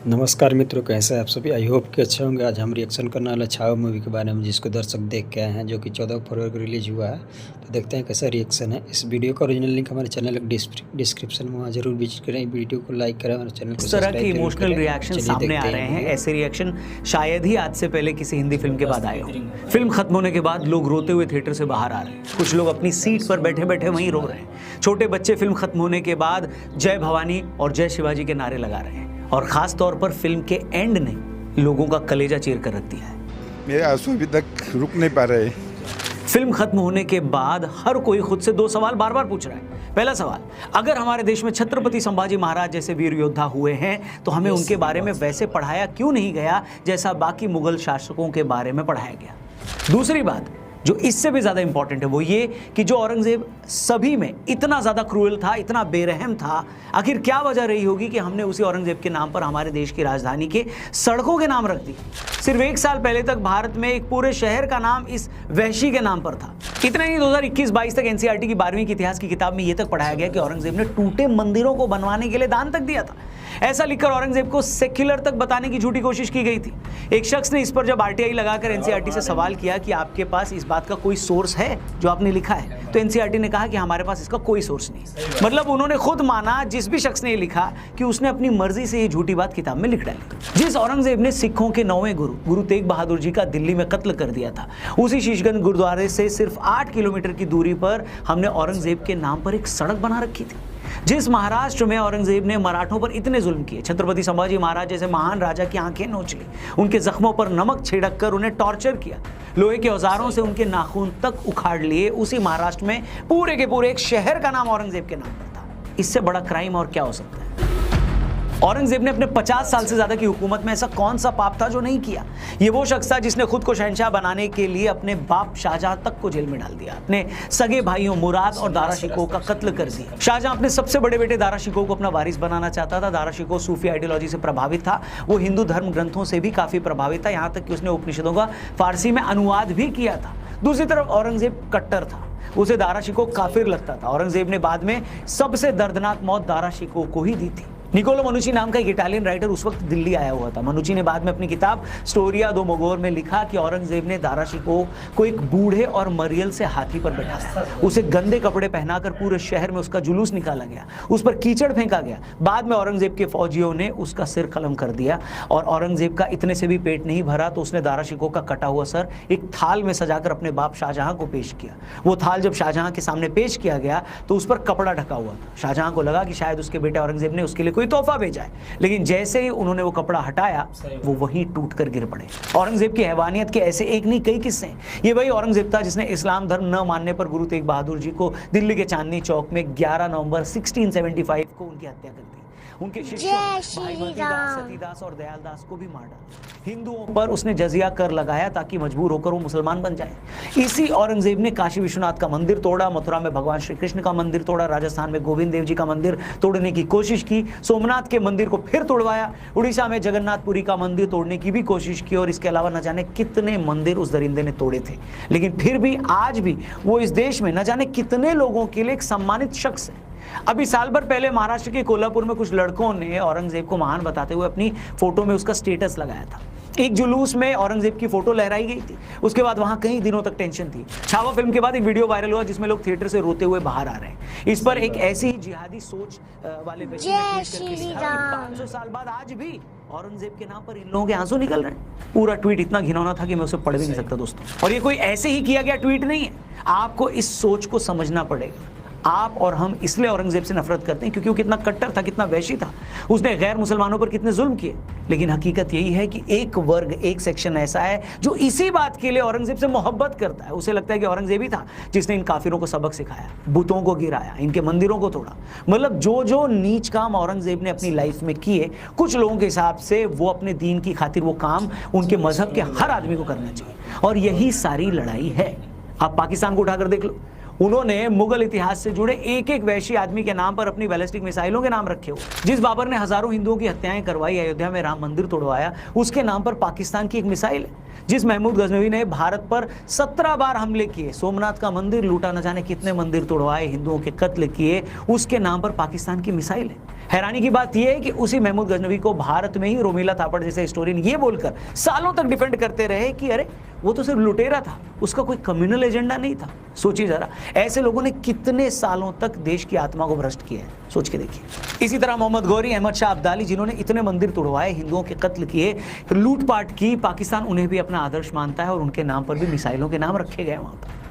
नमस्कार मित्रों, कैसे हैं आप सभी। आई होप कि अच्छे होंगे। आज हम रिएक्शन करने वाला छावा मूवी के बारे में, जिसको दर्शक देख के आए हैं, जो कि 14 फरवरी को रिलीज हुआ है। तो देखते हैं कैसा रिएक्शन है। इस वीडियो का ओरिजिनल लिंक हमारे चैनल के डिस्क्रिप्शन में, वहाँ जरूर विजिट करें। वीडियो को लाइक करें, हमारे चैनल को इस तरह के इमोशनल रिएक्शन सामने आ रहे हैं। ऐसे रिएक्शन शायद ही आज से पहले किसी हिंदी फिल्म के बाद आए हों। फिल्म खत्म होने के बाद लोग रोते हुए थिएटर से बाहर आ रहे हैं। कुछ लोग अपनी सीट पर बैठे बैठे वहीं रो रहे हैं। छोटे बच्चे फिल्म खत्म होने के बाद जय भवानी और जय शिवाजी के नारे लगा रहे हैं। और खास तौर पर फिल्म के एंड ने लोगों का कलेजा चीर कर रख दिया है। मेरे आंसू अभी तक रुक नहीं पा रहे। फिल्म खत्म होने के बाद हर कोई खुद से दो सवाल बार बार पूछ रहा है। पहला सवाल, अगर हमारे देश में छत्रपति संभाजी महाराज जैसे वीर योद्धा हुए हैं तो हमें उनके बारे में वैसे पढ़ाया क्यों नहीं गया जैसा बाकी मुगल शासकों के बारे में पढ़ाया गया। दूसरी बात जो इससे भी ज्यादा इंपॉर्टेंट है वो ये कि जो औरंगजेब सभी में इतना ज्यादा क्रूएल था, इतना बेरहम था, आखिर क्या वजह रही होगी कि हमने उसी औरंगजेब के नाम पर हमारे देश की राजधानी के सड़कों के नाम रख दी। सिर्फ 1 साल पहले तक भारत में एक पूरे शहर का नाम इस वहशी के नाम पर था। इतना ही 2021-22 तक एनसीईआरटी की 12वीं की इतिहास की किताब में यह तक पढ़ाया गया कि औरंगजेब ने टूटे मंदिरों को बनवाने के लिए दान तक दिया था। ऐसा लिखकर औरंगजेब को सेक्युलर तक बताने की झूठी कोशिश की गई थी। एक शख्स ने इस पर जब आरटीआई लगाकर एनसीईआरटी से सवाल किया कि आपके पास इस बात का कोई सोर्स है जो आपने लिखा है, तो एनसीईआरटी ने कहा कि हमारे पास इसका कोई सोर्स नहीं। मतलब उन्होंने खुद माना, जिस भी शख्स ने ये लिखा, कि उसने अपनी मर्जी से ये झूठी बात किताब में लिख डाली। जिस औरंगजेब ने सिखों के 9वें गुरु तेग बहादुर जी का दिल्ली में कत्ल कर दिया था, उसी शीशगंज गुरुद्वारे से सिर्फ 8 किलोमीटर की दूरी पर हमने औरंगजेब के नाम पर एक सड़क बना रखी थी। जिस महाराष्ट्र में औरंगजेब ने मराठों पर इतने जुल्म किए, छत्रपति संभाजी महाराज जैसे महान राजा की आंखें नोच ली, उनके जख्मों पर नमक छिड़क कर उन्हें टॉर्चर किया, लोहे के औजारों से उनके नाखून तक उखाड़ लिए, उसी महाराष्ट्र में पूरे के पूरे एक शहर का नाम औरंगजेब के नाम पर था। इससे बड़ा क्राइम और क्या हो सकता है। औरंगजेब ने अपने 50 साल से ज्यादा की हुकूमत में ऐसा कौन सा पाप था जो नहीं किया। ये वो शख्स था जिसने खुद को शहंशाह बनाने के लिए अपने बाप शाहजहां तक को जेल में डाल दिया, अपने सगे भाइयों मुराद और दारा शिकोह का कत्ल कर दिया। शाहजहां अपने सबसे बड़े बेटे दारा शिकोह को अपना वारिस बनाना चाहता था। दारा शिकोह सूफी आइडियोलॉजी से प्रभावित था, वो हिंदू धर्म ग्रंथों से भी काफी प्रभावित था, यहाँ तक कि उसने उपनिषदों का फारसी में अनुवाद भी किया था। दूसरी तरफ औरंगजेब कट्टर था, उसे दारा शिकोह काफिर लगता था। औरंगजेब ने बाद में सबसे दर्दनाक मौत दारा शिकोह को ही दी थी। निकोलो मनुची नाम का एक इटालियन राइटर उस वक्त दिल्ली आया हुआ था। मनुची ने बाद में अपनी किताब स्टोरिया दो मोगोर में लिखा कि औरंगजेब ने दारा शिकोह को एक बूढ़े और मरियल से हाथी पर बैठाया, उसे गंदे कपड़े पहनाकर पूरे शहर में उसका जुलूस निकाला गया, उस पर कीचड़ फेंका गया। बाद में औरंगजेब के फौजियों ने उसका सिर कलम कर दिया और औरंगजेब का इतने से भी पेट नहीं भरा तो उसने दारा शिकोह का कटा हुआ सर एक थाल में सजाकर अपने बाप शाहजहां को पेश किया। वो थाल जब शाहजहां के सामने पेश किया गया तो उस पर कपड़ा ढका हुआ था। शाहजहां को लगा कि शायद उसके बेटे औरंगजेब ने उसके लिए कोई तोहफा भेजा है, लेकिन जैसे ही उन्होंने वो कपड़ा हटाया वो वहीं टूटकर गिर पड़े। औरंगजेब की हैवानियत के ऐसे एक नहीं कई किस्से हैं। ये वही औरंगजेब था जिसने इस्लाम धर्म न मानने पर गुरु तेग बहादुर जी को दिल्ली के चांदनी चौक में 11 नवंबर 1675 को उनकी हत्या कर दी। उनके शिष्य भाई मतीदास, सतीदास और दयालदास को भी मार डाला। हिंदुओं पर उसने जजिया कर लगाया ताकि मजबूर होकर वो मुसलमान बन जाए। इसी औरंगजेब ने काशी विश्वनाथ का मंदिर तोड़ा, मथुरा में भगवान श्री कृष्ण का मंदिर तोड़ा, राजस्थान में गोविंद देव जी का मंदिर तोड़ने की कोशिश की, सोमनाथ के मंदिर को फिर तोड़वाया, उड़ीसा में जगन्नाथपुरी का मंदिर तोड़ने की भी कोशिश की और इसके अलावा न जाने कितने मंदिर उस दरिंदे ने तोड़े थे। लेकिन फिर भी आज भी वो इस देश में न जाने कितने लोगों के लिए एक सम्मानित शख्स है। अभी साल भर पहले महाराष्ट्र के कोल्हापुर में कुछ लड़कों ने औरंगजेब को महान बताते हुए अपनी फोटो में उसका स्टेटस लगाया था। एक जुलूस में औरंगजेब की फोटो लहराई गई थी। उसके बाद वहां कई दिनों तक टेंशन थी। छावा फिल्म के बाद एक वीडियो वायरल हुआ जिसमें लोग थिएटर से रोते हुए बाहर आ रहे हैं। इस पर एक ऐसी जिहादी सोच वाले व्यक्ति ने ट्वीट करके 500 साल बाद आज भी औरंगजेब के नाम पर इन लोगों के आंसू निकल रहे हैं। पूरा ट्वीट इतना घिनौना था कि मैं उसे पढ़ भी नहीं सकता दोस्तों। और ये कोई ऐसे ही किया गया ट्वीट नहीं है, आपको इस सोच को समझना पड़ेगा। आप और हम इसलिए औरंगजेब से नफरत करते हैं क्योंकि वो कितना कट्टर था, कितना वैशी था, उसने गैर मुसलमानों पर कितने जुल्म किए। लेकिन हकीकत यही है कि एक वर्ग, एक सेक्शन ऐसा है जो इसी बात के लिए औरंगजेब से मोहब्बत करता है। उसे लगता है कि औरंगजेब ही था जिसने इन काफिरों को सबक सिखाया, बुतों को गिराया, इनके मंदिरों को तोड़ा। मतलब जो जो नीच काम औरंगजेब ने अपनी लाइफ में किए, कुछ लोगों के हिसाब से वो अपने दीन की खातिर वो काम उनके मजहब के हर आदमी को करना चाहिए। और यही सारी लड़ाई है। आप पाकिस्तान को उठाकर देख लो, उन्होंने मुगल इतिहास से जुड़े एक एक वैशी आदमी के नाम पर अपनी बैलिस्टिक मिसाइलों के नाम रखे हो। जिस बाबर ने हजारों हिंदुओं की हत्याएं करवाई, अयोध्या में राम मंदिर तोड़वाया, उसके नाम पर पाकिस्तान की एक मिसाइल है। जिस महमूद गजनवी ने भारत पर 17 बार हमले किए, सोमनाथ का मंदिर लूटा, न जाने कितने मंदिर तोड़वाए, हिंदुओं के कत्ल किए, उसके नाम पर पाकिस्तान की मिसाइल है। हैरानी की बात यह है कि उसी महमूद गजनवी को भारत में ही रोमिला थापड़ जैसे हिस्टोरियन ये बोलकर सालों तक डिफेंड करते रहे कि अरे वो तो सिर्फ लुटेरा था, उसका कोई कम्युनल एजेंडा नहीं था। सोचिए जरा, ऐसे लोगों ने कितने सालों तक देश की आत्मा को भ्रष्ट किया है, सोच के देखिए। इसी तरह मोहम्मद गौरी, अहमद शाह अब्दाली, जिन्होंने इतने मंदिर तोड़वाए, हिंदुओं के कत्ल किए, लूटपाट की, पाकिस्तान उन्हें भी अपना आदर्श मानता है और उनके नाम पर भी मिसाइलों के नाम रखे गए वहां पर।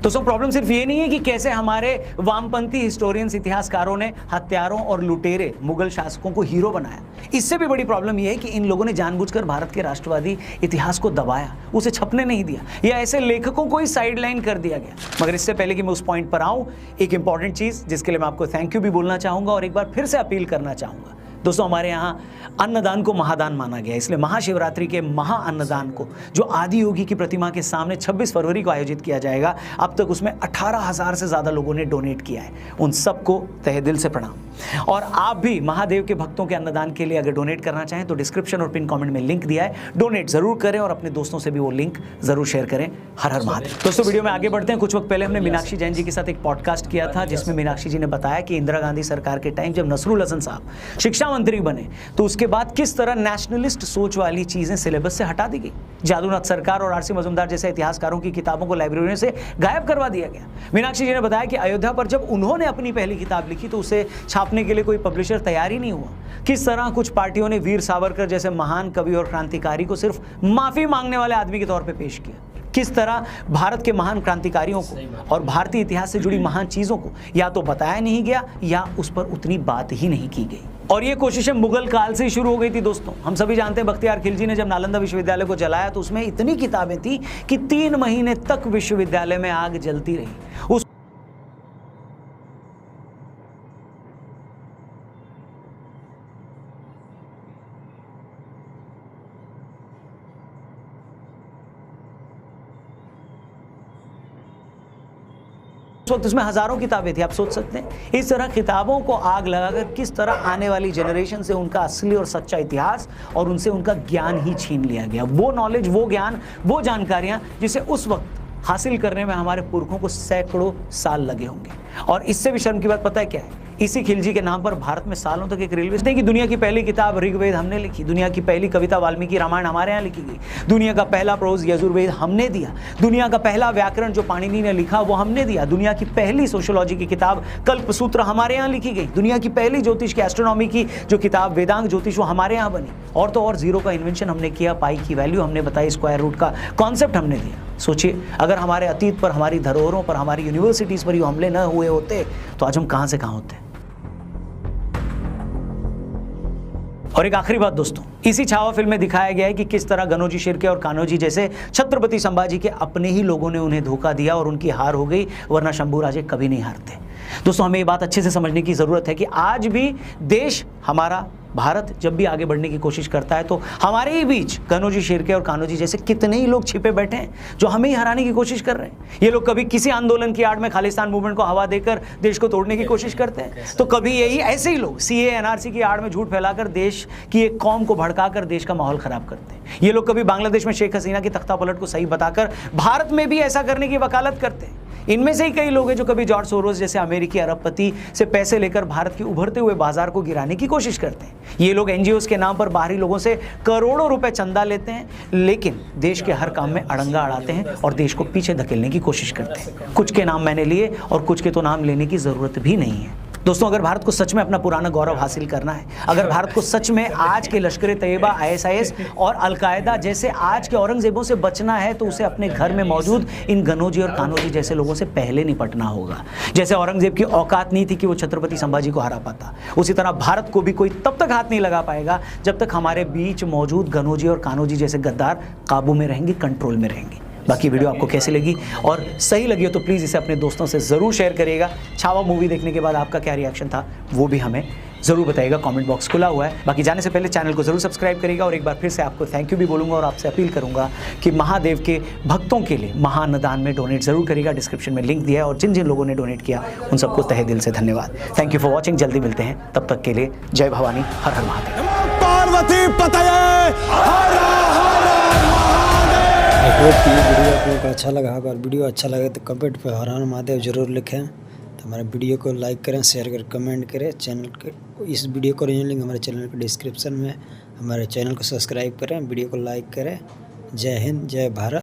दोस्तों, प्रॉब्लम सिर्फ ये नहीं है कि कैसे हमारे वामपंथी हिस्टोरियंस, इतिहासकारों ने हत्यारों और लुटेरे मुगल शासकों को हीरो बनाया। इससे भी बड़ी प्रॉब्लम यह है कि इन लोगों ने जानबूझकर भारत के राष्ट्रवादी इतिहास को दबाया, उसे छपने नहीं दिया, या ऐसे लेखकों को ही साइडलाइन कर दिया गया। मगर इससे पहले कि मैं उस पॉइंट पर आऊं, एक इंपॉर्टेंट चीज जिसके लिए मैं आपको थैंक यू भी बोलना चाहूंगा और एक बार फिर से अपील करना चाहूंगा। दोस्तों, हमारे यहाँ अन्नदान को महादान माना गया, इसलिए महाशिवरात्रि के महा अन्नदान को, जो आदि योगी की प्रतिमा के सामने 26 फरवरी को आयोजित किया जाएगा, अब तक उसमें 18,000 से ज़्यादा लोगों ने डोनेट किया है। उन सबको तहे दिल से प्रणाम। और आप भी महादेव के भक्तों के अन्नदान के लिए अगर डोनेट करना चाहें तो डिस्क्रिप्शन और पिन कमेंट में लिंक दिया है, डोनेट जरूर करें और अपने दोस्तों से भी वो लिंक जरूर शेयर करें। हर हर महादेव। दोस्तों, वीडियो में आगे बढ़ते हैं। कुछ वक्त पहले हमने मीनाक्षी जैन जी के साथ एक पॉडकास्ट किया था, जिसमें मीनाक्षी जी ने बताया कि इंदिरा गांधी सरकार के टाइम जब नसरुल हसन साहब शिक्षा मंत्री बने तो उसके बाद किस तरह नेशनलिस्ट सोच वाली चीजें सिलेबस से हटा दी गई। जादूनाथ सरकार और आरसी मजूमदार जैसे इतिहासकारों की किताबों को लाइब्रेरियों से गायब करवा दिया गया। मीनाक्षी जी ने बताया कि अयोध्या पर जब उन्होंने अपनी पहली किताब लिखी तो उसे छापने के लिए कोई पब्लिशर तैयार ही नहीं हुआ। किस तरह कुछ पार्टियों ने वीर सावरकर जैसे महान कवि और क्रांतिकारी को सिर्फ माफी मांगने वाले आदमी के तौर पर पेश किया। किस तरह भारत के महान क्रांतिकारियों को और भारतीय इतिहास से जुड़ी महान चीजों को या तो बताया नहीं गया या उस पर उतनी बात ही नहीं की गई। और ये कोशिशें मुगल काल से ही शुरू हो गई थी। दोस्तों, हम सभी जानते हैं बख्तियार खिलजी ने जब नालंदा विश्वविद्यालय को जलाया तो उसमें इतनी किताबें थी कि 3 महीने तक विश्वविद्यालय में आग जलती रही। उस वक्त उसमें हजारों किताबें थी। आप सोच सकते हैं इस तरह किताबों को आग लगाकर किस तरह आने वाली जनरेशन से उनका असली और सच्चा इतिहास और उनसे उनका ज्ञान ही छीन लिया गया। वो नॉलेज, वो ज्ञान, वो जानकारियां जिसे उस वक्त हासिल करने में हमारे पुरखों को सैकड़ों साल लगे होंगे। और इससे भी शर्म की बात पता है क्या है? इसी खिलजी के नाम पर भारत में सालों तक एक रेलवे स्टेशन की दुनिया की पहली किताब ऋग्वेद हमने लिखी, दुनिया की पहली कविता वाल्मीकि रामायण हमारे यहाँ लिखी गई, दुनिया का पहला प्रोज यजुर्वेद हमने दिया, दुनिया का पहला व्याकरण जो पाणिनि ने लिखा वो हमने दिया, दुनिया की पहली सोशियोलॉजी की किताब कल्पसूत्र हमारे यहाँ लिखी गई, दुनिया की पहली ज्योतिष की, एस्ट्रोनॉमी की जो किताब वेदांग ज्योतिष वो हमारे यहाँ बनी। और तो और जीरो का इन्वेंशन हमने किया, पाई की वैल्यू हमने बताई, स्क्वायर रूट का कॉन्सेप्ट हमने दिया। सोचिए, अगर हमारे अतीत पर, हमारी धरोहरों पर, हमारी यूनिवर्सिटीज़ पर ये हमले न हुए होते तो आज हम कहाँ से कहाँ होते। और एक आखिरी बात दोस्तों, इसी छावा फिल्म में दिखाया गया है कि किस तरह गनोजी शिर्के और कान्होजी जैसे छत्रपति संभाजी के अपने ही लोगों ने उन्हें धोखा दिया और उनकी हार हो गई, वरना शंभूराजे कभी नहीं हारते। दोस्तों, हमें ये बात अच्छे से समझने की ज़रूरत है कि आज भी देश हमारा, भारत जब भी आगे बढ़ने की कोशिश करता है तो हमारे ही बीच गनोजी शिर्के और कान्होजी जैसे कितने ही लोग छिपे बैठे हैं जो हमें ही हराने की कोशिश कर रहे हैं। ये लोग कभी किसी आंदोलन की आड़ में खालिस्तान मूवमेंट को हवा देकर देश को तोड़ने की कोशिश करते हैं, तो कभी यही ऐसे ही लोग सीए एनआरसी की आड़ में झूठ फैलाकर देश की एक कौम को भड़काकर देश का माहौल खराब करते हैं। ये लोग कभी बांग्लादेश में शेख हसीना की तख्ता पलट को सही बताकर भारत में भी ऐसा करने की वकालत करते हैं। इनमें से ही कई लोग हैं जो कभी जॉर्ज सोरोस जैसे अमेरिकी अरबपति से पैसे लेकर भारत के उभरते हुए बाजार को गिराने की कोशिश करते हैं। ये लोग एनजीओस के नाम पर बाहरी लोगों से करोड़ों रुपए चंदा लेते हैं, लेकिन देश के हर काम में अड़ंगा अड़ाते हैं और देश को पीछे धकेलने की कोशिश करते हैं। कुछ के नाम मैंने लिए और कुछ के तो नाम लेने की जरूरत भी नहीं है। दोस्तों, अगर भारत को सच में अपना पुराना गौरव हासिल करना है, अगर भारत को सच में आज के लश्कर तैयबा, आईएसआईएस और अलकायदा जैसे आज के औरंगजेबों से बचना है, तो उसे अपने घर में मौजूद इन गनोजी और कान्होजी जैसे लोगों से पहले निपटना होगा। जैसे औरंगजेब की औकात नहीं थी कि वो छत्रपति संभाजी को हरा पाता, उसी तरह भारत को भी कोई तब तक हाथ नहीं लगा पाएगा जब तक हमारे बीच मौजूद गनोजी और कान्होजी जैसे गद्दार काबू में रहेंगे, कंट्रोल में रहेंगे। बाकी वीडियो आपको कैसी लगी और सही लगी हो तो प्लीज़ इसे अपने दोस्तों से ज़रूर शेयर करिएगा। छावा मूवी देखने के बाद आपका क्या रिएक्शन था वो भी हमें ज़रूर बताइएगा, कमेंट बॉक्स खुला हुआ है। बाकी जाने से पहले चैनल को ज़रूर सब्सक्राइब करिएगा और एक बार फिर से आपको थैंक यू भी बोलूँगा और आपसे अपील करूँगा कि महादेव के भक्तों के लिए महाअन्नदान में डोनेट ज़रूर करिएगा। डिस्क्रिप्शन में लिंक दिया है और जिन जिन लोगों ने डोनेट किया उन सबको तहे दिल से धन्यवाद। Thank you for watching. जल्दी मिलते हैं, तब तक के लिए जय भवानी, हर हर महादेव। पार्वती पतये हर हर आई होप कि ये वीडियो आप लोगों को अच्छा लगा होगा। और वीडियो अच्छा लगे तो कमेंट पे हर हर महादेव जरूर लिखें। तो हमारे वीडियो को लाइक करें, शेयर करें, कमेंट करें। चैनल के इस वीडियो को लिंक हमारे चैनल के डिस्क्रिप्शन में। हमारे चैनल को सब्सक्राइब करें, वीडियो को लाइक करें। जय हिंद, जय भारत।